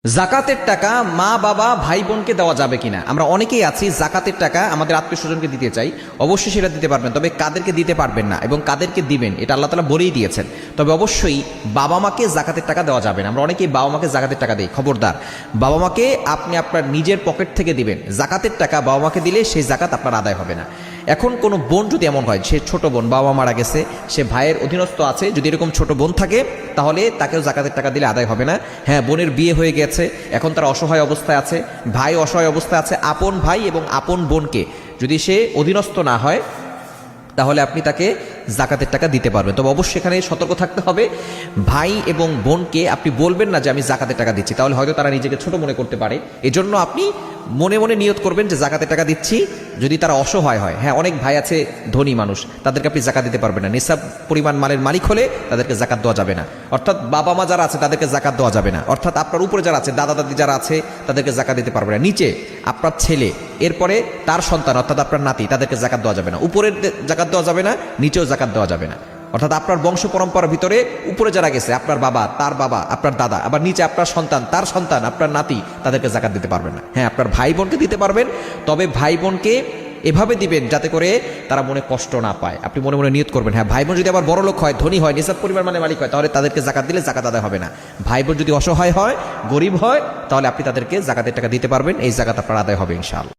জাকাতের টাকা মা বাবা ভাই বোনকে দেওয়া যাবে কিনা? আমরা অনেকেই আছি জাকাতের টাকা আমাদের আত্মীয় স্বজনকে দিতে চাই, অবশ্যই সেটা দিতে পারবেন, তবে কাদেরকে দিতে পারবেন না এবং কাদেরকে দিবেন এটা আল্লাহ তাআলা বলেই দিয়েছেন। তবে অবশ্যই বাবা মাকে জাকাতের টাকা দেওয়া যাবে না। আমরা অনেকেই বাবা মাকে জাকাতের টাকা দিই, খবরদার, বাবা মাকে আপনি আপনার নিজের পকেট থেকে দিবেন। জাকাতের টাকা বাবা মাকে দিলে সেই জাকাত আপনার আদায় হবে না। এখন কোনো বোন যদি এমন হয়, সে ছোট বোন, বাবা মারা গেছে, সে ভাইয়ের অধীনস্থ আছে, যদি এরকম ছোট বোন থাকে তাহলে তাকেও জাকাতের টাকা দিলে আদায় হবে না। হ্যাঁ, বোনের বিয়ে হয়ে গেছে, এখন তারা অসহায় অবস্থায় আছে, ভাই অসহায় অবস্থায় আছে, আপন ভাই এবং আপন বোনকে যদি সে অধীনস্থ না হয় তাহলে আপনি তাকে জাকাতের টাকা দিতে পারবেন। তবে অবশ্যই এখানে সতর্ক থাকতে হবে, ভাই এবং বোনকে আপনি বলবেন না যে আমি জাকাতের টাকা দিচ্ছি, তাহলে হয়তো তারা নিজেকে ছোট মনে করতে পারে। এজন্য আপনি মনে মনে নিয়ত করবেন যে জাকাতের টাকা দিচ্ছি। যদি তারা অসহায় হয়, হ্যাঁ অনেক ভাই আছে ধনী মানুষ, তাদেরকে আপনি জাকাত দিতে পারবেন না। নিসাব পরিমাণ মালের মালিক হলে তাদেরকে জাকাত দেওয়া যাবে না। অর্থাৎ বাবা মা যারা আছে তাদেরকে জাকাত দেওয়া যাবে না। অর্থাৎ আপনার উপরে যারা আছে, দাদা দাদি যারা আছে, তাদেরকে জাকাত দিতে পারবে না। নিচে আপনার ছেলে, এরপরে তার সন্তান অর্থাৎ আপনার নাতি, তাদেরকে জাকাত দেওয়া যাবে না। উপরের জাকাত দেওয়া যাবে না, নিচেও জাকাত দেওয়া যাবে না। অর্থাৎ আপনার বংশ পরম্পরার ভিতরে উপরে যারা গেছে, আপনার বাবা, তার বাবা, আপনার দাদা, আবার নিচে আপনার সন্তান, তার সন্তান, আপনার নাতি, তাদেরকে জাকাত দিতে পারবেন না। হ্যাঁ, আপনার ভাই বোনকে দিতে পারবেন, তবে ভাই বোনকে এভাবে দিবেন যাতে করে তারা মনে কষ্ট না পায়। আপনি মনে মনে নিয়ত করবেন, হ্যাঁ ভাই বোন যদি আবার বড় লোক হয়, ধনী হয়, নিসাব পরিমাণ মানে মালিক হয়, তাহলে তাদেরকে জাকাত দিলে জাকাত আদায় হবে না। ভাই বোন যদি অসহায় হয়, গরিব হয়, তাহলে আপনি তাদেরকে জাকাতের টাকা দিতে পারবেন, এই জাকাত আপনার আদায় হবে ইনশাআল্লাহ।